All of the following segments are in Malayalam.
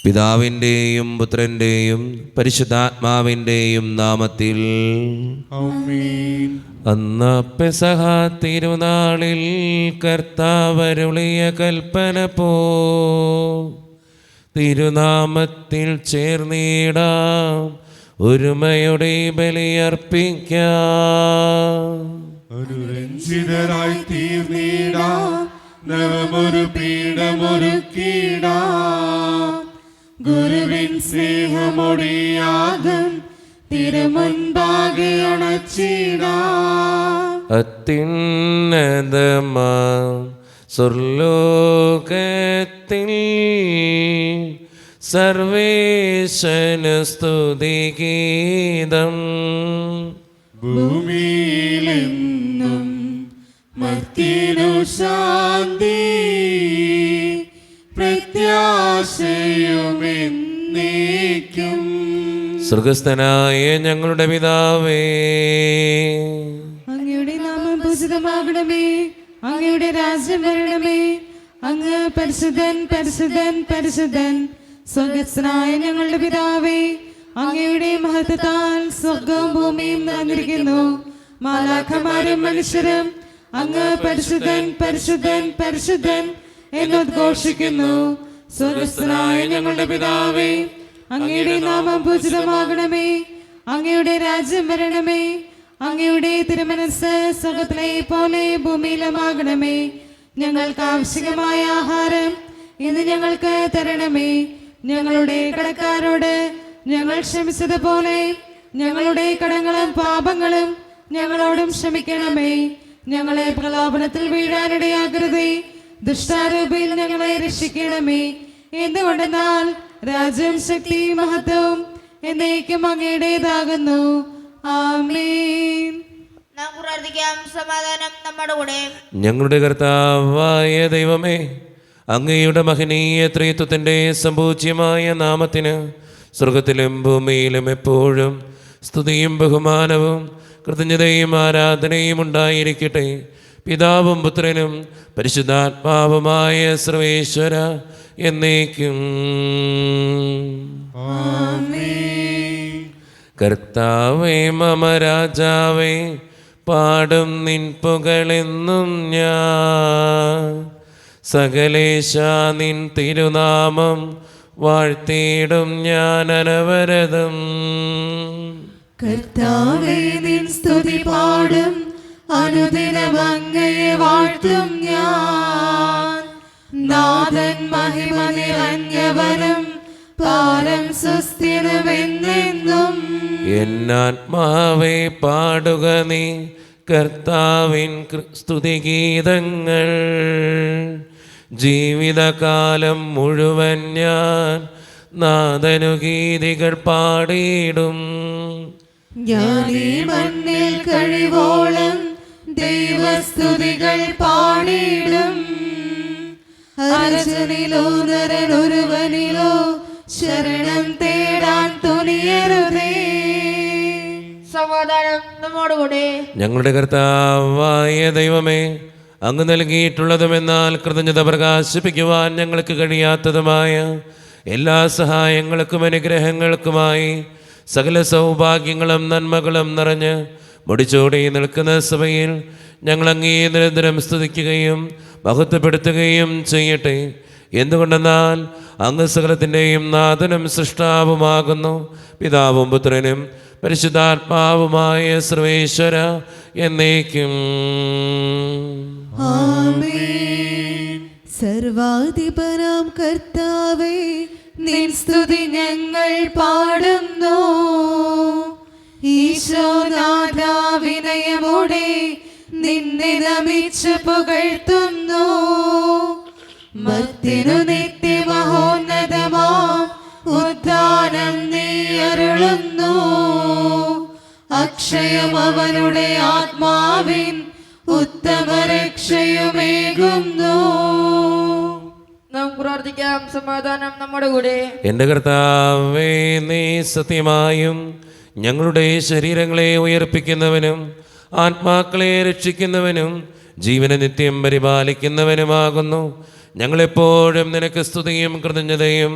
പിതാവിൻ്റെയും പുത്രൻ്റെയും പരിശുദ്ധാത്മാവിൻ്റെയും നാമത്തിൽ ആമേൻ. അന്ന് പെസഹ തിരുനാളിൽ കർത്താവരുളിയ കൽപ്പന പോ തിരുനാമത്തിൽ ചേർന്നിടാം, ഒരുമയുടെ ബലിയർപ്പിക്കാം. അനുരഞ്ജിതരായി തീർന്നിടാം, നവമൊരു പീഠമൊരുക്കിടാം. ഗുരുവിൻ സ്നേഹമൊടിയാകും തിരുമുൻപാകെ അണച്ചിടാം. അത്യുന്നതമാം സ്വർലോകത്തിൽ സർവേശന് സ്തുതിഗീതം. ഭൂമിയിലെന്നും മർത്യനു ശാന്തി, പ്രത്യാശയുമെന്നേക്കും. സ്വർഗസ്ഥനായ ഞങ്ങളുടെ പിതാവേ, അങ്ങയുടെ നാമം പൂജിതമാകണമേ, അങ്ങയുടെ രാജ്യം വരണമേ. അങ്ങ് പരിശുദ്ധൻ പരിശുദ്ധൻ പരിശുദ്ധൻ. സ്വർഗസ്ഥനായ ഞങ്ങളുടെ പിതാവേ, അങ്ങയുടെ മഹത്വത്താൽ സ്വർഗവും ഭൂമിയും നിറഞ്ഞിരിക്കുന്നു. മാലാഖമാരും മനുഷ്യരും അങ്ങ് പരിശുദ്ധൻ പരിശുദ്ധൻ പരിശുദ്ധൻ എന്നുദ്ഘോഷിക്കുന്നു. സ്വർഗസ്ഥനായ ഞങ്ങളുടെ പിതാവേ, അങ്ങയുടെ നാമം പൂജിതമാകണമേ, അങ്ങയുടെ രാജ്യം വരണമേ. അങ്ങയുടെ തിരുമനസ്സ് സ്വർഗ്ഗത്തിലെ പോലെ ഭൂമിയിലുമാകണമേ. ഞങ്ങൾക്ക് ആവശ്യമായ ആഹാരം ഇന്ന് ഞങ്ങൾക്ക് തരണമേ. ഞങ്ങളുടെ കടക്കാരോട് ഞങ്ങൾ ക്ഷമിച്ചതുപോലെ ഞങ്ങളുടെ കടങ്ങളും പാപങ്ങളും ഞങ്ങളോടും ക്ഷമിക്കണമേ. ഞങ്ങളെ പ്രലോഭനത്തിൽ വീഴാനിടയാകരുതേ, ദുഷ്ടാരൂപിയിൽ ഞങ്ങളെ രക്ഷിക്കണമേ. എന്തുകൊണ്ടെന്നാൽ രാജ്യം ശക്തി മഹത്വവും എന്നേക്കും അങ്ങയുടേതാകുന്നു. ആമേൻ. നാം പ്രാർത്ഥിക്കാം. സമാധാനം നമ്മുടെ കൂടെ. ഞങ്ങളുടെ കർത്താവായ ദൈവമേ, അങ്ങയുടെ മഹനീയ ത്രിത്വത്തിൻ്റെ സമ്പൂജ്യമായ നാമത്തിന് സ്വർഗത്തിലും ഭൂമിയിലും എപ്പോഴും സ്തുതിയും ബഹുമാനവും കൃതജ്ഞതയും ആരാധനയും ഉണ്ടായിരിക്കട്ടെ. പിതാവും പുത്രനും പരിശുദ്ധാത്മാവുമായ സർവേശ്വര എന്നേക്കും. കർത്താവേ മമ രാജാവേ, പാടും നിൻ പുകളെന്നും ഞാൻ. സകലേശ നിൻ തിരുനാമം വാഴ്ത്തിയിടും ഞാൻ അനവരതം. കർത്താവേ നിൻ സ്തുതി പാടും, അനുദിനം അങ്ങയെ വാഴ്ത്തും ഞാൻ. നാഥൻ മഹിമ നിറഞ്ഞവനും പാരം സുസ്ഥിരമെന്നെന്നും. എന്നാത്മാവേ പാടുക നീ കർത്താവിൻ സ്തുതിഗീതങ്ങൾ. ജീവിതകാലം മുഴുവൻ ഞാൻ നാഥനു ഗീതികൾ പാടിയിടും. ഞാൻ ഈ മണ്ണിൽ കഴിവോളം ദൈവസ്തുതികൾ പാടിയിടും. അർജുനിലോ നരനൊരുവനിലോ ശരണം തേടാൻ തുനിയരുതേ. സമാധാനം നമ്മുടെ കൂടെ. ഞങ്ങളുടെ കർത്താവായ ദൈവമേ, അങ്ങ് നൽകിയിട്ടുള്ളതുമെന്നാൽ കൃതജ്ഞത പ്രകാശിപ്പിക്കുവാൻ ഞങ്ങൾക്ക് കഴിയാത്തതുമായ എല്ലാ സഹായങ്ങൾക്കും അനുഗ്രഹങ്ങൾക്കുമായി സകല സൗഭാഗ്യങ്ങളും നന്മകളും നിറഞ്ഞ് മുടിച്ചോടി നിൽക്കുന്ന സഭയിൽ ഞങ്ങൾ അങ്ങേ നിരന്തരം സ്തുതിക്കുകയും മഹത്വപ്പെടുത്തുകയും ചെയ്യട്ടെ. എന്തുകൊണ്ടെന്നാൽ അങ്ങ് സകലത്തിൻ്റെയും നാഥനും സൃഷ്ടാവുമാകുന്നു. പിതാവും പുത്രനും പരിശുദ്ധാത്മാവുമായ സർവേശ്വര എന്നേക്കും. ആമേൻ. സർവാധിപനാം കർത്താവേ, നിൻ സ്തുതി ഞങ്ങൾ പാടുന്നു. ഈശോനാഥ വിനയമോടെ നിന്നെ നമിച്ചു പുകഴ്ത്തുന്നു. മർത്യനു നിത്യമഹോന്നതമാം ഉദ്ധാനം നീ അരുളുന്നു. അക്ഷയം അവനുടെ ആത്മാവിൻ ഉത്തമ രക്ഷയുമേകുന്നു. നാം പ്രാർത്ഥിക്കാം. സമാധാനം നമ്മുടെ കൂടെ. എൻ്റെ കർത്താവേ, നീ സത്യമായും ഞങ്ങളുടെ ശരീരങ്ങളെ ഉയർപ്പിക്കുന്നവനും ആത്മാക്കളെ രക്ഷിക്കുന്നവനും ജീവനെ നിത്യം പരിപാലിക്കുന്നവനുമാകുന്നു. ഞങ്ങളെപ്പോഴും നിനക്ക് സ്തുതിയും കൃതജ്ഞതയും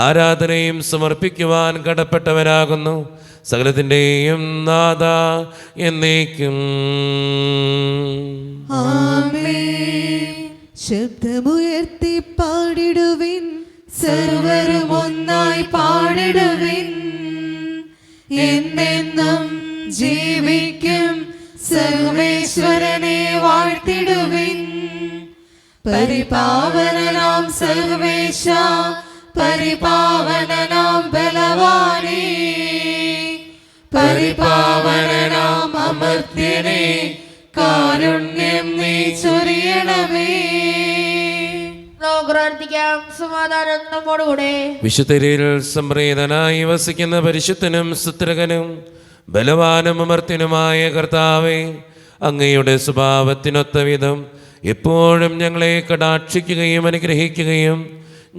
ആരാധനയും സമർപ്പിക്കുവാൻ കടപ്പെട്ടവരാകുന്നു. സകലത്തിൻ്റെയും നാഥ എന്നേക്കും. ആമേൻ. ശബ്ദമുയർത്തി പാടിടുവിൻ, സർവരും ഒന്നായി പാടിടുവിൻ. എന്നെന്നും ജീവിക്കും സർവേശ്വരനെ വാഴ്ത്തിടുവിൻ. പരിപാവനനാം സർവേശ, പരിപാവനനാം ബലവാനേ, പരിപാവനനാം അമർത്യനേ, കാരുണ്യം നീ ചൊരിയണമേ. നമുക്ക് പ്രാർത്ഥിക്കാം. സമാധാനം നമ്മോടുകൂടെ. വിശുദ്ധരിൽ സംപ്രീതനായി വസിക്കുന്ന പരിശുദ്ധനും സ്തുത്രകനും ബലവാനും അമർത്യനുമായ കർത്താവേ, അങ്ങയുടെ സ്വഭാവത്തിനൊത്ത വിധം എപ്പോഴും ഞങ്ങളെ കടാക്ഷിക്കുകയും അനുഗ്രഹിക്കുകയും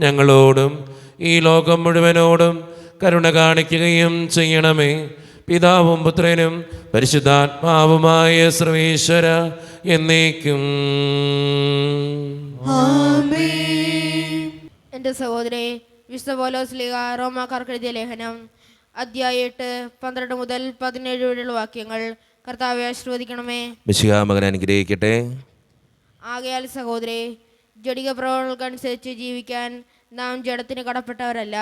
ഞങ്ങളോടും ഈ ലോകം മുഴുവനോടും കരുണ കാണിക്കുകയും ചെയ്യണമേ. പിതാവും പുത്രനും പരിശുദ്ധാത്മാവുമായ സർവേശ്വര എന്നേക്കും. ആമേൻ. എൻ്റെ സഹോദരേ, വിശുദ്ധ പൗലോസ് ശ്ലീഹ റോമാക്കാർക്ക് എഴുതിയ ലേഖനം അധ്യായം 8 12 മുതൽ 17 വരെയുള്ള വാക്യങ്ങൾ കർത്താവെ ആശീർവദിക്കണമേ. മിശിഹാ മകൻ അനുഗ്രഹിക്കട്ടെ. ആകയാൽ സഹോദരേ, ജഡിക പ്രവണതകൾക്കനുസരിച്ച് ജീവിക്കാൻ നാം ജഡത്തിന് കടപ്പെട്ടവരല്ല.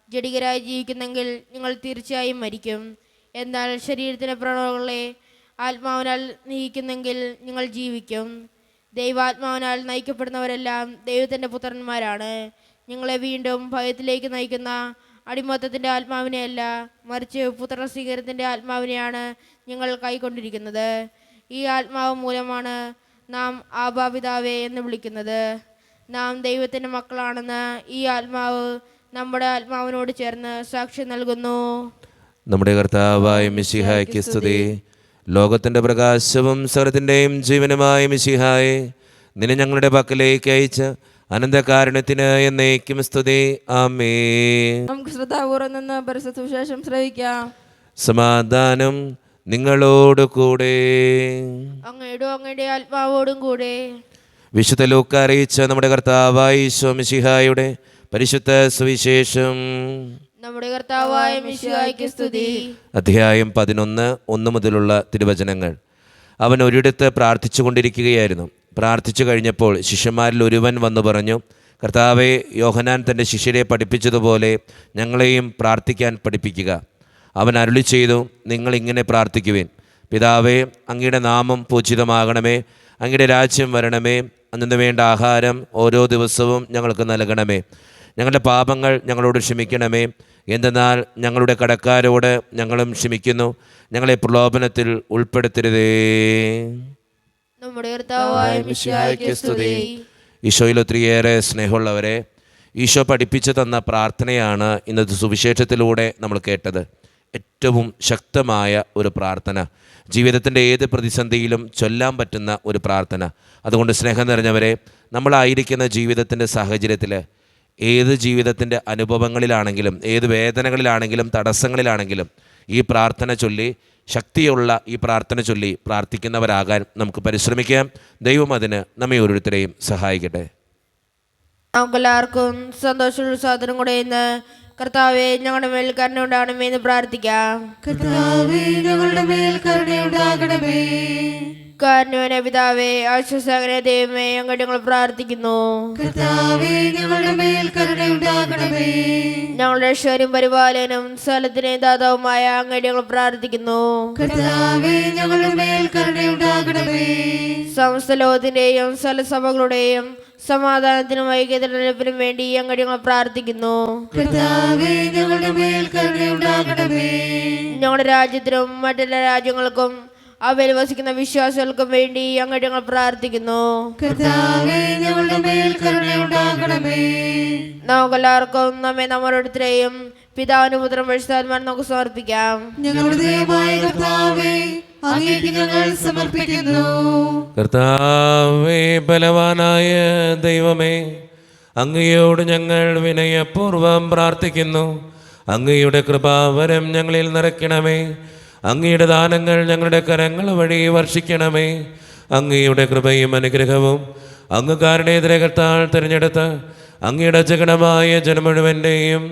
ജഡികരായി ജീവിക്കുന്നെങ്കിൽ നിങ്ങൾ തീർച്ചയായും മരിക്കും. എന്നാൽ ശരീരത്തിൻ്റെ പ്രവണതകളെ ആത്മാവിനാൽ നയിക്കുന്നെങ്കിൽ നിങ്ങൾ ജീവിക്കും. ദൈവാത്മാവിനാൽ നയിക്കപ്പെടുന്നവരെല്ലാം ദൈവത്തിൻ്റെ പുത്രന്മാരാണ്. നിങ്ങളെ വീണ്ടും ഭയത്തിലേക്ക് നയിക്കുന്ന അടിമത്തത്തിൻ്റെ ആത്മാവിനെയല്ല, മറിച്ച് പുത്രസ്വീകരണത്തിൻ്റെ ആത്മാവിനെയാണ് നിങ്ങൾ കൈക്കൊണ്ടിരിക്കുന്നത്. ഈ ആത്മാവ് മൂലമാണ് നാം ആബാപിതാവേ എന്ന് വിളിക്കുന്നത്. നാം ദൈവത്തിൻ്റെ മക്കളാണെന്ന് ഈ ആത്മാവ് നമ്മുടെ ആത്മാവിനോട് ചേർന്ന് സാക്ഷ്യം നൽകുന്നു. നമ്മുടെ കർത്താവായ മിശിഹായ്ക്ക് സ്തുതി. ലോകത്തിൻ്റെ പ്രകാശവും സകലത്തിൻ്റെയും ജീവനുമായ മിശിഹായെ, നിന്നെ ഞങ്ങളുടെ പക്കലേക്ക് അയച്ച അനന്തകാരുണ്യത്തിന് എന്നേക്കും സ്തുതി. ആമേൻ. നമുക്ക് ശ്രദ്ധാപൂർവ്വം നിന്ന് പരിശുദ്ധ സുവിശേഷം ശ്രവിക്കാം. സമാധാനം നിങ്ങളോട് കൂടെ. അങ്ങയോടും അങ്ങയുടെ ആത്മാവോടും കൂടെ. വിശുദ്ധ ലൂക്ക അറിയിച്ച നമ്മുടെ കർത്താവായ ഈശോ മിശിഹായുടെ പരിശുദ്ധ സുവിശേഷം. നമ്മുടെ കർത്താവായ മിശിഹായ്ക്ക് സ്തുതി. അധ്യായം 11 1 മുതലുള്ള തിരുവചനങ്ങൾ. അവൻ ഒരിടത്ത് പ്രാർത്ഥിച്ചു കൊണ്ടിരിക്കുകയായിരുന്നു. പ്രാർത്ഥിച്ചു കഴിഞ്ഞപ്പോൾ ശിഷ്യന്മാരിൽ ഒരുവൻ വന്നു പറഞ്ഞു, കർത്താവേ, യോഹന്നാൻ തൻ്റെ ശിഷ്യരെ പഠിപ്പിച്ചതുപോലെ ഞങ്ങളെയും പ്രാർത്ഥിക്കാൻ പഠിപ്പിക്കുക. അവൻ അരുളി ചെയ്തു, നിങ്ങളിങ്ങനെ പ്രാർത്ഥിക്കുവിൻ: പിതാവേ, അങ്ങയുടെ നാമം പൂജിതമാകണമേ, അങ്ങയുടെ രാജ്യം വരണമേ, അന്നു വേണ്ട ആഹാരം ഓരോ ദിവസവും ഞങ്ങൾക്ക് നൽകണമേ. ഞങ്ങളുടെ പാപങ്ങൾ ഞങ്ങളോട് ക്ഷമിക്കണമേ, എന്തെന്നാൽ ഞങ്ങളുടെ കടക്കാരോട് ഞങ്ങളും ക്ഷമിക്കുന്നു. ഞങ്ങളെ പ്രലോഭനത്തിൽ ഉൾപ്പെടുത്തരുതേ. നമ്മുടെ കർത്താവായ മിശിഹായ്ക്ക് സ്തുതി. ഈശോയിൽ ഒത്തിരിയേറെ സ്നേഹമുള്ളവരെ, ഈശോ പഠിപ്പിച്ചു തന്ന പ്രാർത്ഥനയാണ് ഇന്നത്തെ സുവിശേഷത്തിലൂടെ നമ്മൾ കേട്ടത്. ഏറ്റവും ശക്തമായ ഒരു പ്രാർത്ഥന, ജീവിതത്തിൻ്റെ ഏത് പ്രതിസന്ധിയിലും ചൊല്ലാൻ പറ്റുന്ന ഒരു പ്രാർത്ഥന. അതുകൊണ്ട് സ്നേഹം നിറഞ്ഞവരെ, നമ്മളായിരിക്കുന്ന ജീവിതത്തിൻ്റെ സാഹചര്യത്തിൽ, ഏത് ജീവിതത്തിൻ്റെ അനുഭവങ്ങളിലാണെങ്കിലും, ഏത് വേദനകളിലാണെങ്കിലും, തടസ്സങ്ങളിലാണെങ്കിലും ഈ പ്രാർത്ഥന ചൊല്ലി, ശക്തിയുള്ള ഈ പ്രാർത്ഥന ചൊല്ലി പ്രാർത്ഥിക്കുന്നവരാകാൻ നമുക്ക് പരിശ്രമിക്കാം. ദൈവം അതിന് നമ്മെ ഓരോരുത്തരെയും സഹായിക്കട്ടെ. നമുക്കെല്ലാവർക്കും സന്തോഷവും ഉത്സാഹത്തിനും കൂടെ ഇന്ന് കർത്താവെ ഞങ്ങളുടെ മേൽ കരുണയുണ്ടാകണമേ എന്ന് പ്രാർത്ഥിക്കാം. കർത്താവേ, ഞങ്ങളുടെ മേൽ കരുണയുണ്ടാകണമേ. കാരുണ്യവാനായ പിതാവേ, ആശ്വാസകനായ ദൈവമേ, അങ്ങോട്ട് ഞങ്ങൾ പ്രാർത്ഥിക്കുന്നു. കർത്താവേ, ഞങ്ങളുടെ മേൽ കരുണയുണ്ടാകണമേ. ഞങ്ങളുടെ രക്ഷകനും പരിപാലനും സ്ഥലത്തിനെ ദാതാവുമായ അങ്ങോട്ട് ഞങ്ങൾ പ്രാർത്ഥിക്കുന്നു. കർത്താവേ, ഞങ്ങളുടെ മേൽ കരുണയുണ്ടാകണമേ. സമസ്ത ലോകത്തിന്റെയും സ്ഥലസഭകളുടെയും സമാധാനത്തിനും ഐക്യത്തിനും വേണ്ടി അങ്ങോട്ട് ഞങ്ങൾ പ്രാർത്ഥിക്കുന്നു. കർത്താവേ, ഞങ്ങളുടെ മേൽ കരുണയുണ്ടാകണമേ. ഞങ്ങളുടെ രാജ്യത്തിനും മറ്റെല്ലാ രാജ്യങ്ങൾക്കും അവയിൽ വസിക്കുന്ന വിശ്വാസികൾക്കും വേണ്ടി അങ്ങോട്ട് ഞങ്ങൾ പ്രാർത്ഥിക്കുന്നു. കർത്താവേ, ഞങ്ങളുടെ മേൽ കരുണയുണ്ടാകണമേ. നമുക്കെല്ലാവർക്കും നമ്മളോരുത്തരെയും പിതാവിനും പുത്രനും പരിശുദ്ധാത്മാവിനും നമുക്ക് സമർപ്പിക്കാം. ഞങ്ങളുടെ ദൈവമായ കർത്താവേ, അങ്ങേക്ക് ഞങ്ങൾ സമർപ്പിക്കുന്നു. കർത്താവേ, ബലവാനായ ദൈവമേ, അങ്ങയോട് ഞങ്ങൾ വിനയപൂർവ്വം പ്രാർത്ഥിക്കുന്നു. അങ്ങയുടെ കൃപാവരം ഞങ്ങളിൽ നിറയ്ക്കണമേ. അങ്ങയുടെ ദാനങ്ങൾ ഞങ്ങളുടെ കരങ്ങൾ വഴി വർഷിക്കണമേ. അങ്ങയുടെ കൃപയും അനുഗ്രഹവും അങ്ങ് കാരുണ്യത്തിരകത്താൽ തിരഞ്ഞെടുത്ത് അങ്ങയുടെ ജഗണമായ ജനം മുഴുവൻ്റെയും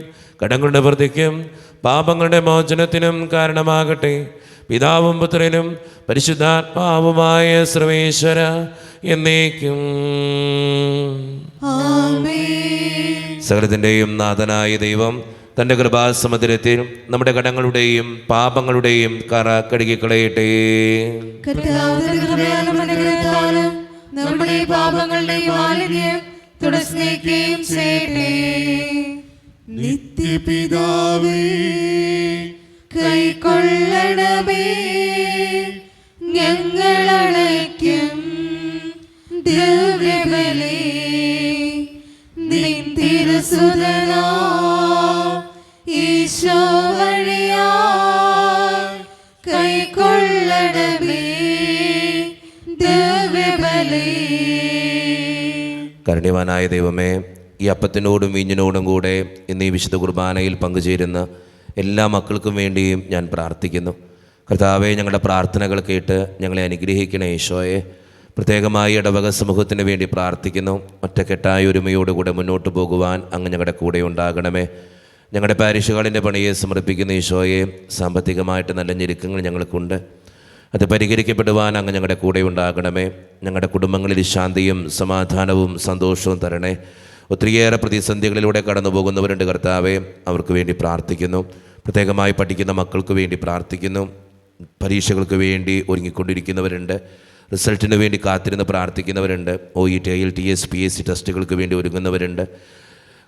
കടങ്ങളുടെ വൃദ്ധിക്കും പാപങ്ങളുടെ മോചനത്തിനും കാരണമാകട്ടെ. പിതാവും പുത്രനും പരിശുദ്ധാത്മാവുമായ സർവേശ്വര എന്നേക്കും. സകലത്തിൻ്റെയും നാഥനായ ദൈവം തൻ്റെ കൃപാസമുദ്രത്തിൽ നമ്മുടെ കടങ്ങളുടെയും പാപങ്ങളുടെയും കറ കഴുകിക്കളയട്ടെ. നമ്മുടെ പാപങ്ങളുടെയും മാലിന്യം തുടസ്നേഹിക്കുകയും ചെയ്യട്ടെ. നിത്യപിതാവേ കൈക്കൊള്ളണമേ ഞങ്ങളടയ്ക്കും ദിവ്യബലി. നിൻ തിരുസുതനാ ഈശോ വഴിയായി കൈക്കൊള്ളണമേ ദിവ്യബലി. കാരുണ്യവാനായ ദൈവമേ, ഈ അപ്പത്തിനോടും വീഞ്ഞിനോടും കൂടെ ഇന്ന് ഈ വിശുദ്ധ കുർബാനയിൽ പങ്കുചേരുന്ന എല്ലാ മക്കൾക്കും വേണ്ടിയും ഞാൻ പ്രാർത്ഥിക്കുന്നു. കർത്താവെ, ഞങ്ങളുടെ പ്രാർത്ഥനകൾ കേട്ട് ഞങ്ങളെ അനുഗ്രഹിക്കണേ ഈശോയെ. പ്രത്യേകമായി ഇടവക സമൂഹത്തിന് വേണ്ടി പ്രാർത്ഥിക്കുന്നു. ഒറ്റക്കെട്ടായ ഒരുമയോടുകൂടെ മുന്നോട്ട് പോകുവാൻ അങ്ങ് ഞങ്ങളുടെ കൂടെ ഉണ്ടാകണമേ. ഞങ്ങളുടെ പാരിഷുകാളിൻ്റെ പണിയെ സമർപ്പിക്കുന്ന ഈശോയെ, സാമ്പത്തികമായിട്ട് നല്ല ഞെരുക്കങ്ങൾ ഞങ്ങൾക്കുണ്ട്. അത് പരിഹരിക്കപ്പെടുവാൻ അങ്ങ് ഞങ്ങളുടെ കൂടെ ഉണ്ടാകണമേ. ഞങ്ങളുടെ കുടുംബങ്ങളിൽ ശാന്തിയും സമാധാനവും സന്തോഷവും തരണേ. ഒത്തിരിയേറെ പ്രതിസന്ധികളിലൂടെ കടന്നു പോകുന്നവരുണ്ട് കർത്താവെ, അവർക്ക് വേണ്ടി പ്രാർത്ഥിക്കുന്നു. പ്രത്യേകമായി പഠിക്കുന്ന മക്കൾക്ക് വേണ്ടി പ്രാർത്ഥിക്കുന്നു. പരീക്ഷകൾക്ക് വേണ്ടി ഒരുങ്ങിക്കൊണ്ടിരിക്കുന്നവരുണ്ട്. റിസൾട്ടിന് വേണ്ടി കാത്തിരുന്ന് പ്രാർത്ഥിക്കുന്നവരുണ്ട്. OET, IELTS, PSC ടെസ്റ്റുകൾക്ക് വേണ്ടി ഒരുങ്ങുന്നവരുണ്ട്.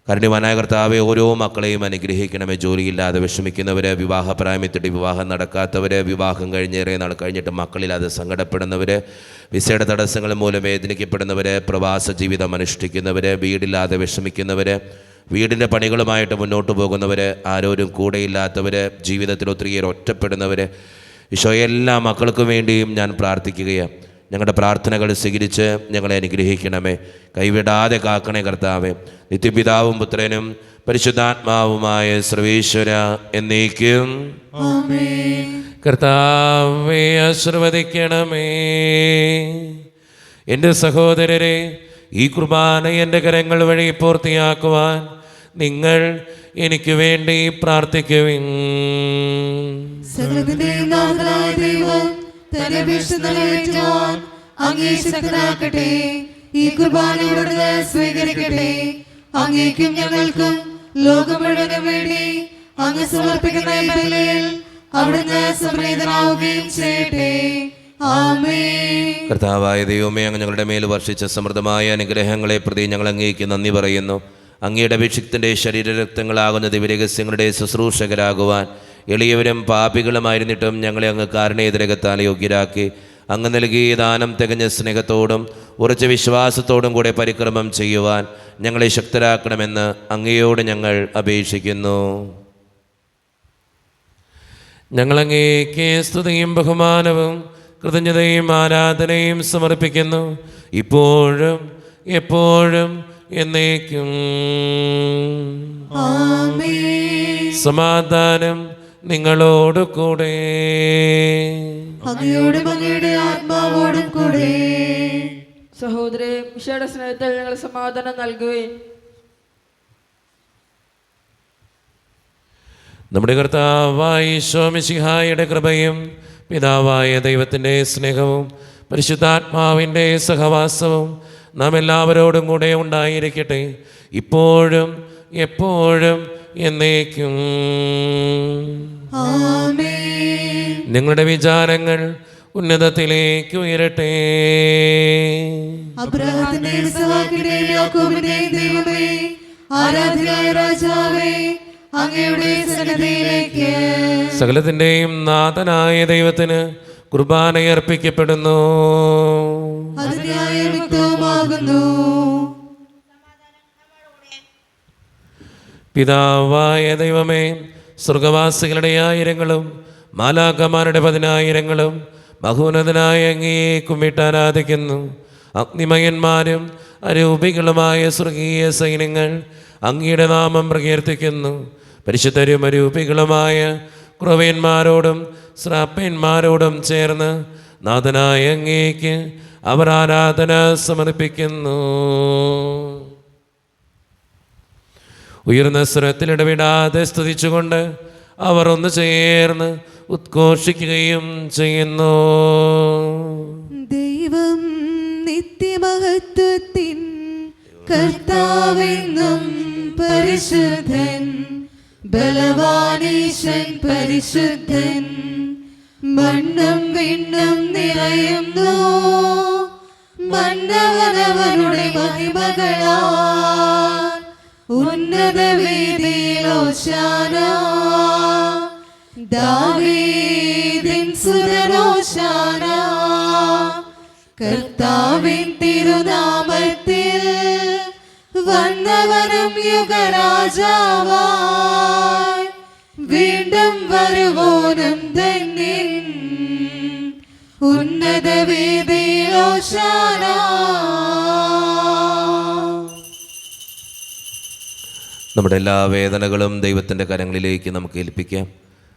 കാരുണ്യവാനായ കർത്താവെ, ഓരോ മക്കളെയും അനുഗ്രഹിക്കണമേ. ജോലിയില്ലാതെ വിഷമിക്കുന്നവർ, വിവാഹപ്രായമെത്തിയിട്ട് വിവാഹം നടക്കാത്തവർ, വിവാഹം കഴിഞ്ഞേറെ നാൾ കഴിഞ്ഞിട്ട് മക്കളില്ലാതെ സങ്കടപ്പെടുന്നവർ, വിസയുടെ തടസ്സങ്ങൾ മൂലം വേദനിക്കപ്പെടുന്നവർ, പ്രവാസ ജീവിതം അനുഷ്ഠിക്കുന്നവർ, വീടില്ലാതെ വിഷമിക്കുന്നവർ, വീടിൻ്റെ പണികളുമായിട്ട് മുന്നോട്ട് പോകുന്നവർ, ആരോരും കൂടെയില്ലാത്തവർ, ജീവിതത്തിൽ ഒത്തിരിയേറെ ഒറ്റപ്പെടുന്നവർ, ഈശോ എല്ലാ മക്കൾക്കും വേണ്ടിയും ഞാൻ പ്രാർത്ഥിക്കുകയാണ്. ഞങ്ങളുടെ പ്രാർത്ഥനകൾ സ്വീകരിച്ച് ഞങ്ങളെ അനുഗ്രഹിക്കണമേ. കൈവിടാതെ കാക്കണേ കർത്താവേ. നിത്യപിതാവും പുത്രനും പരിശുദ്ധാത്മാവുമായ സർവേശ്വര എന്നേക്കും. കർത്താവേ, ആശീർവദിക്കണമേ. എൻ്റെ സഹോദരരെ, ഈ കുർബാന എൻ്റെ കരങ്ങൾ വഴി പൂർത്തിയാക്കുവാൻ നിങ്ങൾ എനിക്ക് വേണ്ടി പ്രാർത്ഥിക്കുവിൻ. സകലത്തിന്റെയും നാഥനായ ദൈവം തന്റെ അപേക്ഷ നിറവേറ്റുവാൻ അങ്ങേ ശക്തനാക്കട്ടെ. ഈ കുർബാന ഇവിടുന്ന് സ്വീകരിക്കട്ടെ. അങ്ങേക്കും ഞങ്ങൾക്കും ലോകം മുഴുവനും വേണ്ടി അങ്ങ് സമർപ്പിക്കുന്ന ഈ ബലിയിൽ അവിടുന്ന് സംപ്രീതനാവുകയും ചെയ്യട്ടെ. ആമേൻ. കർത്താവായ ദൈവമേ, അങ്ങ് ഞങ്ങളുടെ മേൽ വർഷിച്ച സമൃദ്ധമായ അനുഗ്രഹങ്ങളെ പ്രതി ഞങ്ങൾ അങ്ങേക്ക് നന്ദി പറയുന്നു. അങ്ങയുടെ അഭിഷിക്തൻ്റെ ശരീരരക്തങ്ങളാകുന്ന ദിവ്യരഹസ്യങ്ങളുടെ ശുശ്രൂഷകരാകുവാൻ എളിയവരും പാപികളുമായിരുന്നിട്ടും ഞങ്ങളെ അങ്ങ് കാരുണ്യതിരകത്താൽ യോഗ്യരാക്കി. അങ്ങ് നൽകിയ ദാനം തികഞ്ഞ സ്നേഹത്തോടും ഉറച്ച വിശ്വാസത്തോടും കൂടെ പരിക്രമം ചെയ്യുവാൻ ഞങ്ങളെ ശക്തരാക്കണമെന്ന് അങ്ങയോട് ഞങ്ങൾ അപേക്ഷിക്കുന്നു. ഞങ്ങളങ്ങേക്ക് സ്തുതിയും ബഹുമാനവും കൃതജ്ഞതയും ആരാധനയും സമർപ്പിക്കുന്നു, ഇപ്പോഴും എപ്പോഴും എന്നേക്കും. സമാധാനം നിങ്ങളോട് കൂടെ. അങ്ങയോടും അങ്ങയുടെ ആത്മാവോടും കൂടെ. സഹോദരേ, ഈശോയുടെ സ്നേഹത്തിൽ ഞങ്ങൾ സമാധാനം നൽകുകയും നമ്മുടെ കർത്താവായ ഈശോ മിശിഹായുടെ കൃപയും പിതാവായ ദൈവത്തിൻ്റെ സ്നേഹവും പരിശുദ്ധാത്മാവിൻ്റെ സഹവാസവും നാം എല്ലാവരോടും കൂടെ ഉണ്ടായിരിക്കട്ടെ, ഇപ്പോഴും എപ്പോഴും എന്നേക്കും. നിങ്ങളുടെ വിചാരങ്ങൾ ഉന്നതത്തിലേക്ക് ഉയരട്ടെ. അബ്രഹാമിന്റെയും ഇസ്ഹാക്കിന്റെയും യാക്കോബിന്റെയും ദൈവമേ, ആരാധ്യനായ രാജാവേ, അങ്ങയുടെ സന്നിധിയിലേക്ക് സകലത്തിൻ്റെയും നാഥനായ ദൈവത്തിന് കുർബാനയർപ്പിക്കപ്പെടുന്നു. അത് ന്യായയുക്തവുമാകുന്നു. പിതാവായ ദൈവമേ, സ്വർഗവാസികളുടെ ആയിരങ്ങളും മാലാഖമാരുടെ 10,000ങ്ങളും മഹോന്നതനായ അങ്ങയെ കുമ്പിട്ട് ആരാധിക്കുന്നു. അഗ്നിമയന്മാരും അരൂപികളുമായ സ്വർഗീയ സൈന്യങ്ങൾ അങ്ങയുടെ നാമം പ്രകീർത്തിക്കുന്നു. പരിശുദ്ധരും അരൂപികളുമായ ക്രൊവ്യന്മാരോടും ശ്രാപ്പന്മാരോടും ചേർന്ന് നാഥനായ അങ്ങേക്ക് അവർ ആരാധന സമർപ്പിക്കുന്നു. ഉയർന്ന സ്വരത്തിൽ ഇടവിടാതെ സ്തുതിച്ചുകൊണ്ട് അവർ ഒന്ന് ചേർന്ന് ഉദ്ഘോഷിക്കുകയും ചെയ്യുന്നു. ദൈവം നിത്യമഹത്വത്തിൻ കർത്താവെന്നും പരിശുദ്ധൻ, ബലവാനീശൻ പരിശുദ്ധൻ. മണ്ണും വിണ്ണും നിറയുന്നു മന്നവനവനുടെ മഹിമകളാൽ. ഉന്നത വീതിയിൽ ഹോശാന, ദാവീദിൻ സുതൻ ഹോശാന. കർത്താവിൻ തിരുനാമത്തിൽ വന്നവനും യുഗരാജാവായി വീണ്ടും വരുവോനും ധന്യൻ. ഉന്നത വീതിയിൽ ഹോശാന. നമ്മുടെ എല്ലാ വേദനകളും ദൈവത്തിൻ്റെ കരങ്ങളിലേക്ക് നമുക്ക് ഏൽപ്പിക്കാം.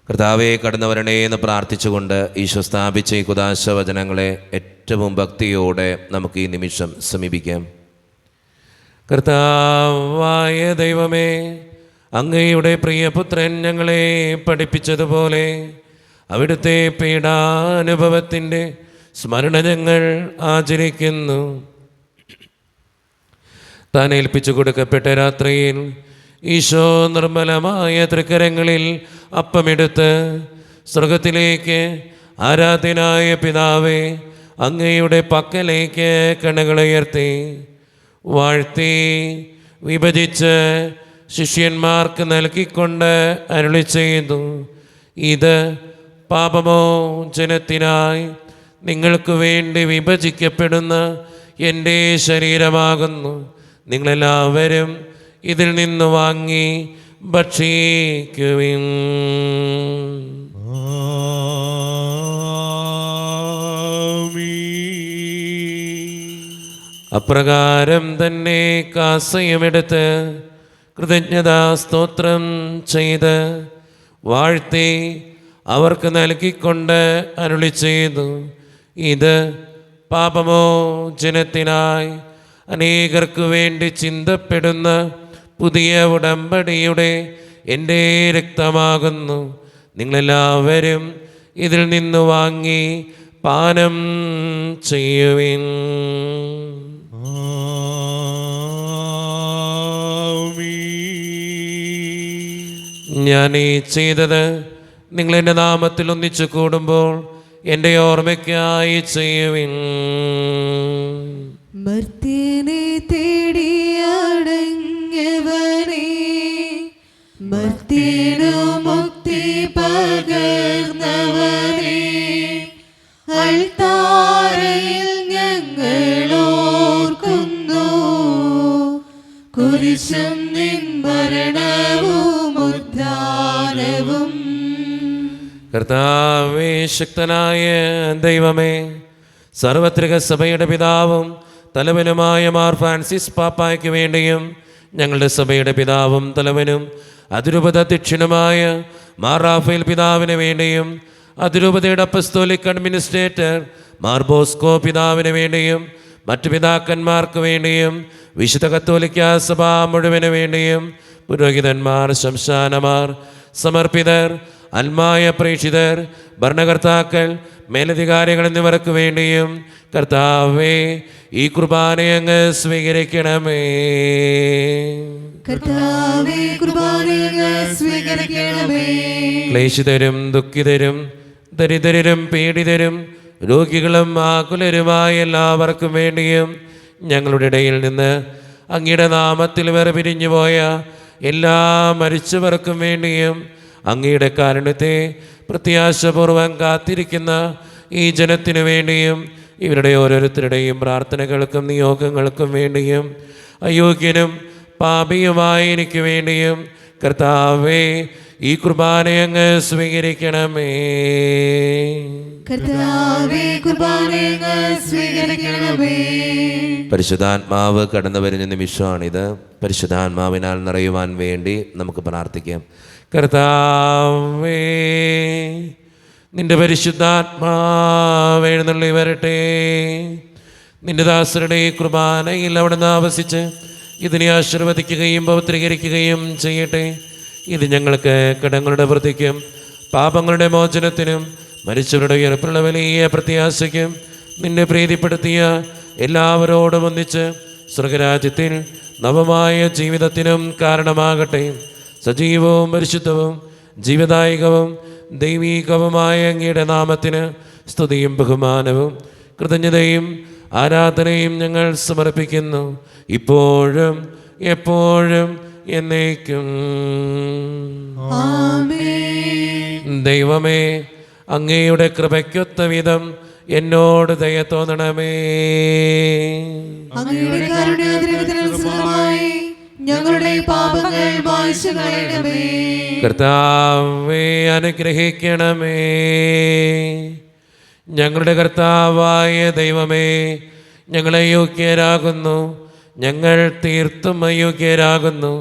കർത്താവെ കടന്നു വരണേ എന്ന് പ്രാർത്ഥിച്ചുകൊണ്ട് ഈശോ സ്ഥാപിച്ച ഈ കുദാശ വചനങ്ങളെ ഏറ്റവും ഭക്തിയോടെ നമുക്ക് ഈ നിമിഷം സമീപിക്കാം. കർത്താവായ ദൈവമേ, അങ്ങയുടെ പ്രിയപുത്രൻ ഞങ്ങളെ പഠിപ്പിച്ചതുപോലെ അവിടുത്തെ പീഡാനുഭവത്തിൻ്റെ സ്മരണ ഞങ്ങൾ ആചരിക്കുന്നു. താൻ ഏൽപ്പിച്ചു കൊടുക്കപ്പെട്ട രാത്രിയിൽ ഈശോ നിർമ്മലമായ തൃക്കരങ്ങളിൽ അപ്പമെടുത്ത് സ്വർഗത്തിലേക്ക് ആരാധ്യനായ പിതാവേ അങ്ങയുടെ പക്കലേക്ക് കണ്ണുകളുയർത്തി വാഴ്ത്തി വിഭജിച്ച് ശിഷ്യന്മാർക്ക് നൽകിക്കൊണ്ട് അരുളി ചെയ്തു, ഇത് പാപമോചനത്തിനായി നിങ്ങൾക്ക് വേണ്ടി വിഭജിക്കപ്പെടുന്ന എൻ്റെ ശരീരമാകുന്നു. നിങ്ങളെല്ലാവരും ഇതിൽ നിന്ന് വാങ്ങി ഭക്ഷിക്കുവിൻ. അപ്രകാരം തന്നെ കാസയുമെടുത്ത് കൃതജ്ഞതാ സ്തോത്രം ചെയ്ത് വാഴ്ത്തി അവർക്ക് നൽകിക്കൊണ്ട് അരുളി ചെയ്തു, ഇത് പാപമോചനത്തിനായി അനേകർക്ക് വേണ്ടി ചിന്തപ്പെടുന്ന പുതിയ ഉടമ്പടിയുടെ എൻ്റെ രക്തമാകുന്നു. നിങ്ങളെല്ലാവരും ഇതിൽ നിന്ന് വാങ്ങി പാനം ചെയ്യുവിൻ. ഞാൻ ഈ ചെയ്തത് നിങ്ങളെൻ്റെ നാമത്തിൽ ഒന്നിച്ചു കൂടുമ്പോൾ എൻ്റെ ഓർമ്മയ്ക്കായി ചെയ്യുവിൻ. മർത്യനെ തേടിയടങ്ങിയവനെ, മർത്യനു മുക്തി പകർന്നവനെ, അൾത്താരയിൽ ഞങ്ങൾ ഓർക്കുന്നു. കുരിശും നിൻ മരണവും ഉദ്ധാനവും. കർത്താവേ, ശക്തനായ ദൈവമേ, സർവത്രിക സഭയുടെ പിതാവും തലവനുമായ മാർ ഫ്രാൻസിസ് പാപ്പായ്ക്ക് വേണ്ടിയും ഞങ്ങളുടെ സഭയുടെ പിതാവും തലവനും അതിരൂപത അധ്യക്ഷനുമായ മാർ റാഫേൽ പിതാവിന് വേണ്ടിയും അതിരൂപതയുടെ അപ്പസ്തോലിക് അഡ്മിനിസ്ട്രേറ്റർ മാർ ബോസ്കോ പിതാവിന് വേണ്ടിയും മറ്റു പിതാക്കന്മാർക്ക് വേണ്ടിയും വിശുദ്ധ കത്തോലിക്ക സഭ മുഴുവന് വേണ്ടിയും പുരോഹിതന്മാർ, ശംശാനമാർ, സമർപ്പിതർ, അൽമായ പ്രേക്ഷിതർ, ഭരണകർത്താക്കൾ, മേലധികാരികൾ എന്നിവർക്ക് വേണ്ടിയും കർത്താവേ ഈ കുർബാനയെ അങ്ങ് സ്വീകരിക്കണമേ. കർത്താവേ, കുർബാനയെ അങ്ങ് സ്വീകരിക്കണമേ. ക്ലേശിതരും ദുഃഖിതരും ദരിദ്രരും പീഡിതരും രോഗികളും ആകുലരുമായ എല്ലാവർക്കും വേണ്ടിയും ഞങ്ങളുടെ ഇടയിൽ നിന്ന് അങ്ങയുടെ നാമത്തിൽ വേർപിരിഞ്ഞുപോയ എല്ലാ മരിച്ചവർക്കും വേണ്ടിയും അങ്ങയുടെ കാരുണ്യത്തെ പ്രത്യാശപൂർവം കാത്തിരിക്കുന്ന ഈ ജനത്തിനു വേണ്ടിയും ഇവരുടെ ഓരോരുത്തരുടെയും പ്രാർത്ഥനകൾക്കും നിയോഗങ്ങൾക്കും വേണ്ടിയും അയോഗ്യനും പാപിയുമായ എനിക്ക് വേണ്ടിയും കർത്താവേ ഈ കുർബാനയെ അങ്ങ് സ്വീകരിക്കണമേ. കർത്താവേ, കുർബാനയെ അങ്ങ് സ്വീകരിക്കണമേ. പരിശുദ്ധാത്മാവ് കടന്നു വരുന്ന നിമിഷമാണിത്. പരിശുദ്ധാത്മാവിനാൽ നിറയുവാൻ വേണ്ടി നമുക്ക് പ്രാർത്ഥിക്കാം. കർത്താവേ, നിന്റെ പരിശുദ്ധാത്മാവ് എഴുന്നള്ളി വരട്ടെ. നിന്റെ ദാസരുടെ ഈ കുർബാനയിൽ അവിടുന്ന് ആവസിച്ച് ഇതിനെ ആശീർവദിക്കുകയും പവിത്രീകരിക്കുകയും ചെയ്യട്ടെ. ഇത് ഞങ്ങൾക്ക് കടങ്ങളുടെ വൃത്തിക്കും പാപങ്ങളുടെ മോചനത്തിനും മരിച്ചവരുടെ ഉയർപ്പുള്ള വലിയ പ്രത്യാശയ്ക്കും നിന്നെ പ്രീതിപ്പെടുത്തിയ എല്ലാവരോടും ഒന്നിച്ച് സ്വർഗരാജ്യത്തിൽ നവമായ ജീവിതത്തിനും കാരണമാകട്ടെ. സജീവവും പരിശുദ്ധവും ജീവദായകവും ദൈവീകവുമായ അങ്ങയുടെ നാമത്തിന് സ്തുതിയും ബഹുമാനവും കൃതജ്ഞതയും ആരാധനയും ഞങ്ങൾ സമർപ്പിക്കുന്നു, ഇപ്പോഴും എപ്പോഴും എന്നേക്കും. ദൈവമേ, അങ്ങയുടെ കൃപയ്ക്കൊത്ത വിധം എന്നോട് ദയ തോന്നണമേ. അങ്ങയുടെ കാരുണ്യാതിരേകത്തിനനുസൃതമായി ഞങ്ങളുടെ പാപങ്ങൾ മായ്ച്ചു കളയണമേ. കർത്താവേ, അനുഗ്രഹിക്കണമേ. ഞങ്ങളുടെ കർത്താവായ ദൈവമേ, ഞങ്ങൾ അയോഗ്യരാകുന്നു, ഞങ്ങൾ തീർത്തും അയോഗ്യരാകുന്നു.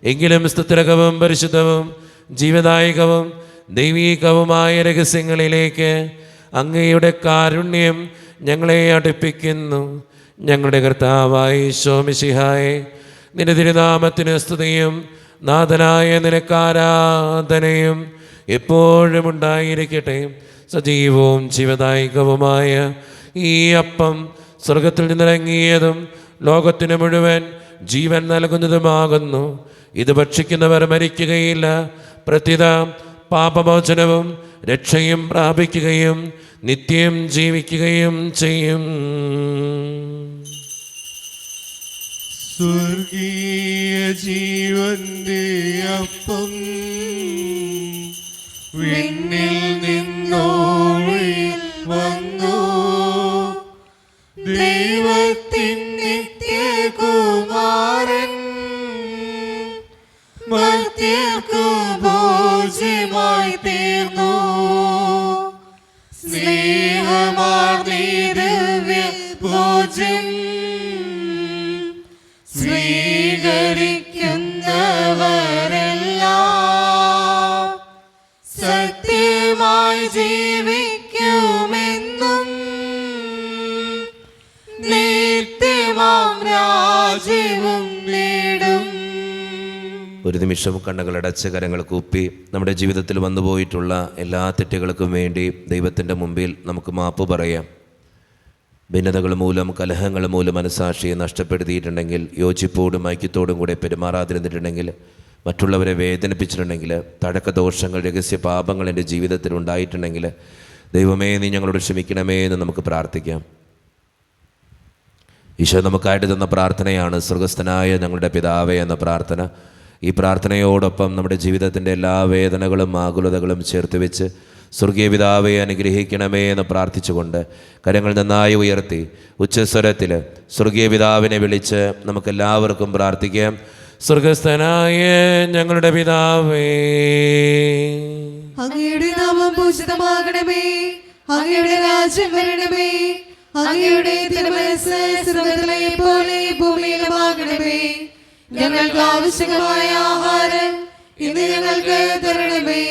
എങ്കിലും സ്തുത്യർഹവും പരിശുദ്ധവും ജീവദായകവും ദൈവീകവുമായ രഹസ്യങ്ങളിലേക്ക് അങ്ങയുടെ കാരുണ്യം ഞങ്ങളെ അടുപ്പിക്കുന്നു. ഞങ്ങളുടെ കർത്താവായ ഈശോ മിശിഹായേ, നിന്റെ തിരുനാമത്തിന് സ്തുതിയും നാഥനായ നിനക്കാരാധനയും എപ്പോഴും ഉണ്ടായിരിക്കട്ടെ. സജീവവും ജീവദായകവുമായ ഈ അപ്പം സ്വർഗത്തിൽ നിന്നിറങ്ങിയതും ലോകത്തിന് മുഴുവൻ ജീവൻ നൽകുന്നതുമാകുന്നു. ഇത് ഭക്ഷിക്കുന്നവർ മരിക്കുകയില്ല, പ്രത്യുത പാപമോചനവും രക്ഷയും പ്രാപിക്കുകയും നിത്യം ജീവിക്കുകയും ചെയ്യും. സ്വർഗീയ ജീവന്റെ അപ്പം വിണ്ണിൽ നിന്നോഴി വന്നു, ദൈവത്തിൻ നിത്യകുമാരൻ മർത്യർക്കു ഭോജ്യമായി തീർന്നു. സ്നേഹമാർന്നീ ദിവ്യ ഭോജ്യം സ്വീകരിക്കുന്നവരെല്ലാം സത്യമായി ജീവിക്കുമെന്നും നിത്യമാം രാജ്യവും നേടും. ഒരു നിമിഷം കണ്ണുകളടച്ച് കരങ്ങൾ കൂപ്പി നമ്മുടെ ജീവിതത്തിൽ വന്നുപോയിട്ടുള്ള എല്ലാ തെറ്റുകൾക്കും വേണ്ടി ദൈവത്തിൻ്റെ മുമ്പിൽ നമുക്ക് മാപ്പ് പറയാം. ഭിന്നതകൾ മൂലം കലഹങ്ങൾ മൂലം മനസാക്ഷിയെ നഷ്ടപ്പെടുത്തിയിട്ടുണ്ടെങ്കിൽ, യോജിപ്പോടും ഐക്യത്തോടും കൂടെ പെരുമാറാതിരുന്നിട്ടുണ്ടെങ്കിൽ, മറ്റുള്ളവരെ വേദനിപ്പിച്ചിട്ടുണ്ടെങ്കിൽ, തഴക്കദോഷങ്ങൾ രഹസ്യ പാപങ്ങൾ എൻ്റെ ജീവിതത്തിൽ ഉണ്ടായിട്ടുണ്ടെങ്കിൽ, ദൈവമേ നീ ഞങ്ങളോട് ക്ഷമിക്കണമേ എന്ന് നമുക്ക് പ്രാർത്ഥിക്കാം. ഈശോ നമുക്കായിട്ട് തന്ന പ്രാർത്ഥനയാണ് സ്വർഗസ്ഥനായ ഞങ്ങളുടെ പിതാവേ എന്ന പ്രാർത്ഥന. ഈ പ്രാർത്ഥനയോടൊപ്പം നമ്മുടെ ജീവിതത്തിൻ്റെ എല്ലാ വേദനകളും ആകുലതകളും ചേർത്ത് വെച്ച് സ്വർഗീയ പിതാവേ അനുഗ്രഹിക്കണമേ എന്ന് പ്രാർത്ഥിച്ചുകൊണ്ട് കരങ്ങൾ നന്നായി ഉയർത്തി ഉച്ചസ്വരത്തിൽ സ്വർഗീയ പിതാവിനെ വിളിച്ച് നമുക്കെല്ലാവർക്കും പ്രാർത്ഥിക്കാം. സ്വർഗസ്ഥനായ ഞങ്ങളുടെ പിതാവേ, അങ്ങയുടെ നാമം പൂജിതമാകണമേ, അങ്ങയുടെ രാജ്യം വരണമേ, അങ്ങയുടെ തിരുമനസ്സ് സ്വർഗ്ഗത്തിലെ പോലെ ഭൂമിയിലുമാകണമേ. ഞങ്ങൾക്ക് ആവശ്യമായ ആഹാരം ഇന്ന് ഞങ്ങൾക്ക് തരണമേ.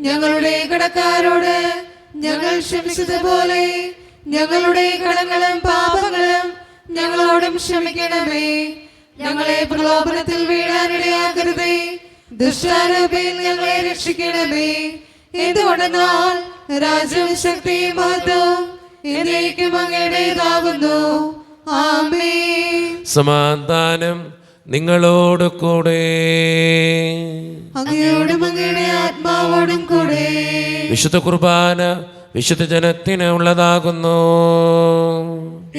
ഞങ്ങളുടെ കടക്കാരോട് ഞങ്ങൾ ക്ഷമിച്ചതുപോലെ ഞങ്ങളുടെ കടങ്ങളും പാപങ്ങളും ഞങ്ങളോടും ക്ഷമിക്കണമേ. ഞങ്ങളെ പ്രലോഭനത്തിൽ വീഴാനിടയാക്കരുതേ, ദുഷ്ടാരൂപിയിൽ ഞങ്ങളെ രക്ഷിക്കണമേ. എന്തുകൊണ്ടെന്നാൽ രാജ്യവും ശക്തിയും മഹത്വവും എന്നേക്കും അങ്ങയുടേതാകുന്നു. ആമേൻ. സമാധാനം നിങ്ങളോട് കൂടെ. അങ്ങയോടും അങ്ങയുടെ ആത്മാവോടും കൂടെ. വിശുദ്ധ കുർബാന വിശുദ്ധ ജനത്തിന് ഉള്ളതാകുന്നു.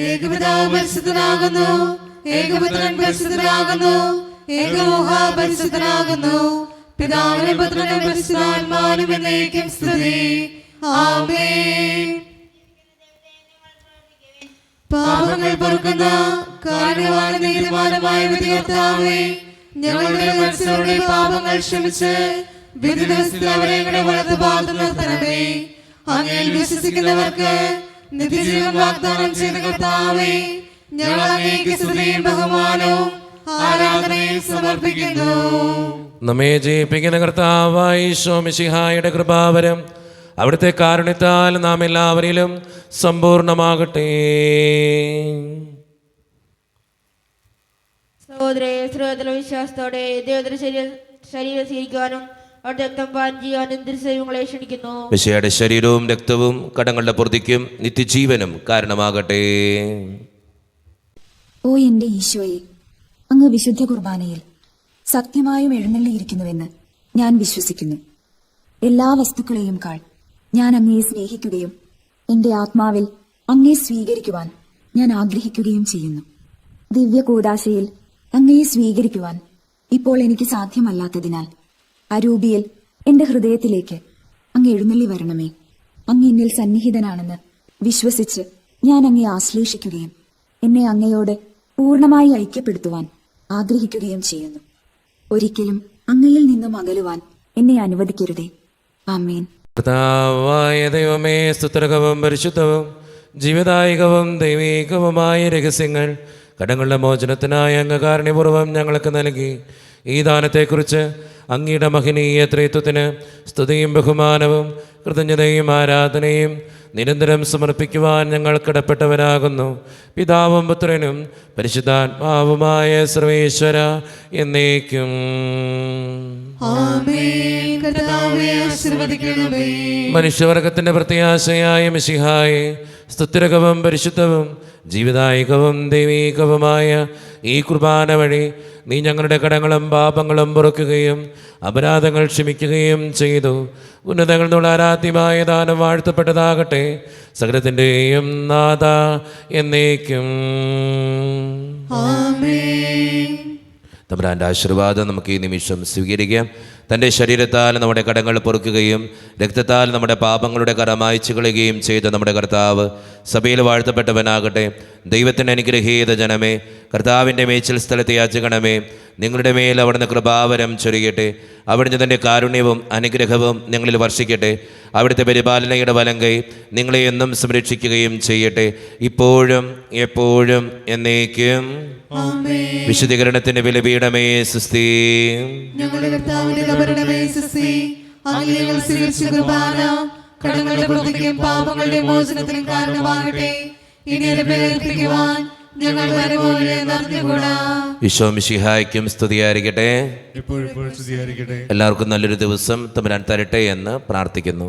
ഏകപിതാവ് പരിശുദ്ധനാകുന്നു, ഏകപുത്രൻ പരിശുദ്ധനാകുന്നു, ഏകരൂഹ പരിശുദ്ധനാകുന്നു. പിതാവിനും പുത്രനും പരിശുദ്ധാത്മാവിനും എന്നേക്കും സ്തുതി. ആമേൻ. പാപങ്ങൾ പൊറുക്കുന്ന കാരുണ്യവാനും നീതിമാനുമായ വിധികർത്താവേ, ഞങ്ങളുടെ മനുഷ്യരുടെ പാപങ്ങൾ ക്ഷമിച്ച് വിധി ദിവസത്തിൽ അവരെ ഞങ്ങളുടെ വലതുഭാഗത്ത് നിർത്തണമേ. അങ്ങയിൽ വിശ്വസിക്കുന്നവർക്ക് നിത്യജീവൻ വാഗ്ദാനം ചെയ്ത കർത്താവേ, ഞങ്ങൾ അങ്ങേക്ക് സ്തുതിയും ബഹുമാനവും ആരാധനയും സമർപ്പിക്കുന്നു. നമ്മെ ജയിപ്പിക്കുന്ന കർത്താവായ ഈശോ മിശിഹായുടെ കൃപാവരം അവിടുത്തെ കാരുണ്യത്താൽ നാം എല്ലാവരിലും സമ്പൂർണമാകട്ടെ. സഹോദരെ, ശ്രോതല വിശ്വാസത്തോടെ ദൈവത്തിന്റെ ശരീരം സ്വീകരിക്കുവാനും അവിടുത്തെ രക്തം പാനം ചെയ്യാനും തിരുസൈവങ്ങളെ ക്ഷണിക്കുന്നു. മിശിഹായുടെ ശരീരവും രക്തവും കടങ്ങളുടെ പൊറുതിക്കും നിത്യജീവനും കാരണമാകട്ടെ. ഓ എന്റെ ഈശോയെ, അങ്ങ് വിശുദ്ധ കുർബാനയിൽ സത്യമായും എഴുന്നള്ളിയിരിക്കുന്നുവെന്ന് ഞാൻ വിശ്വസിക്കുന്നു. എല്ലാ വസ്തുക്കളെയും കാൾ ഞാൻ അങ്ങയെ സ്നേഹിക്കുകയും എന്റെ ആത്മാവിൽ അങ്ങയെ സ്വീകരിക്കുവാൻ ഞാൻ ആഗ്രഹിക്കുകയും ചെയ്യുന്നു. ദിവ്യ കൂദാശയിൽ അങ്ങയെ സ്വീകരിക്കുവാൻ ഇപ്പോൾ എനിക്ക് സാധ്യമല്ലാത്തതിനാൽ അരൂപിയിൽ എന്റെ ഹൃദയത്തിലേക്ക് അങ്ങ് എഴുന്നള്ളി വരണമേ. അങ്ങ് എന്നിൽ സന്നിഹിതനാണെന്ന് വിശ്വസിച്ച് ഞാൻ അങ്ങയെ ആശ്ലേഷിക്കുകയും എന്നെ അങ്ങയോട് പൂർണ്ണമായി ഐക്യപ്പെടുത്തുവാൻ ആഗ്രഹിക്കുകയും ചെയ്യുന്നു. ഒരിക്കലും അങ്ങയിൽ നിന്നും അകലുവാൻ എന്നെ അനുവദിക്കരുതേ. ആമേൻ. കർത്താവായ ദൈവമേ, സ്തുത്യർഹവും പരിശുദ്ധവും ജീവദായകവും ദൈവീകവുമായ രഹസ്യങ്ങൾ കടങ്ങളുടെ മോചനത്തിനായി അങ്ങ് കാരുണ്യപൂർവ്വം ഞങ്ങൾക്ക് നൽകി. ഈ ദാനത്തെക്കുറിച്ച് അങ്ങയുടെ മഹനീയ ത്രിത്വത്തിന് സ്തുതിയും ബഹുമാനവും കൃതജ്ഞതയും ആരാധനയും നിരന്തരം സമർപ്പിക്കുവാൻ ഞങ്ങൾ കടപ്പെട്ടവരാകുന്നു. പിതാവും പുത്രനും പരിശുദ്ധാത്മാവുമായ സർവേശ്വര എന്നേക്കും. ആമേൻ. കർത്താവേ, ആശീർവദിക്കണമേ. മനുഷ്യവർഗത്തിന്റെ പ്രത്യാശയായ മിശിഹായെ, സ്തുത്യർഹവും പരിശുദ്ധവും ജീവദായകവും ദൈവീകവുമായ ഈ കുർബാന വഴി നീ ഞങ്ങളുടെ കടങ്ങളും പാപങ്ങളും പൊറുക്കുകയും അപരാധങ്ങൾ ക്ഷമിക്കുകയും ചെയ്തു. ഉന്നതങ്ങളിൽ നിന്നുള്ള ആരാധ്യമായ ദാനം വാഴ്ത്തപ്പെട്ടതാകട്ടെ. സകലത്തിൻ്റെയും നാഥ എന്നേക്കും. ആമേൻ. തമ്പുരാൻ്റെ ആശീർവാദം നമുക്ക് ഈ നിമിഷം സ്വീകരിക്കാം. തൻ്റെ ശരീരത്താൽ നമ്മുടെ കടങ്ങൾ പൊറുക്കുകയും രക്തത്താൽ നമ്മുടെ പാപങ്ങളുടെ കറ മായ്ച്ചു കളയുകയും ചെയ്ത നമ്മുടെ കർത്താവ് സഭയിൽ വാഴ്ത്തപ്പെട്ടവനാകട്ടെ. ദൈവത്തിൻ്റെ അനുഗ്രഹീത ജനമേ, കർത്താവിൻ്റെ മേച്ചിൽ സ്ഥലത്ത് യാചകണമേ. നിങ്ങളുടെ മേൽ അവിടുന്ന് കൃപാവരം ചൊരിയട്ടെ. അവിടുന്ന് തൻ്റെ കാരുണ്യവും അനുഗ്രഹവും നിങ്ങളിൽ വർഷിക്കട്ടെ. അവിടുത്തെ പരിപാലനയുടെ വലങ്കൈ നിങ്ങളെ എന്നും സംരക്ഷിക്കുകയും ചെയ്യട്ടെ, ഇപ്പോഴും എപ്പോഴും എന്നേക്കും. വിശുദ്ധീകരണത്തിന്റെ ബലിപീഠമേ സുസ്തി. ഞങ്ങളുടെ കർത്താവിന്റെ കബറിടമേ സുസ്തി. അങ്ങ് ഞങ്ങൾ സ്വീകരിച്ച കുർബാന കടങ്ങളുടെ പൊറുതിക്കും പാപങ്ങളുടെ മോചനത്തിനും കാരണമാകട്ടെ. ഇനി എന്നെ പ്രേരിപ്പിക്കുവാൻ ഞങ്ങൾ വരുപോലെ നിറഞ്ഞുകൂടാ. ഈശോ മിശിഹായ്ക്കും സ്തുതിയായിരിക്കട്ടെ. ഇപ്പോഴും സ്തുതിയായിരിക്കട്ടെ. എല്ലാവർക്കും നല്ലൊരു ദിവസം തമ്പുരാൻ തരട്ടെ എന്ന് പ്രാർത്ഥിക്കുന്നു.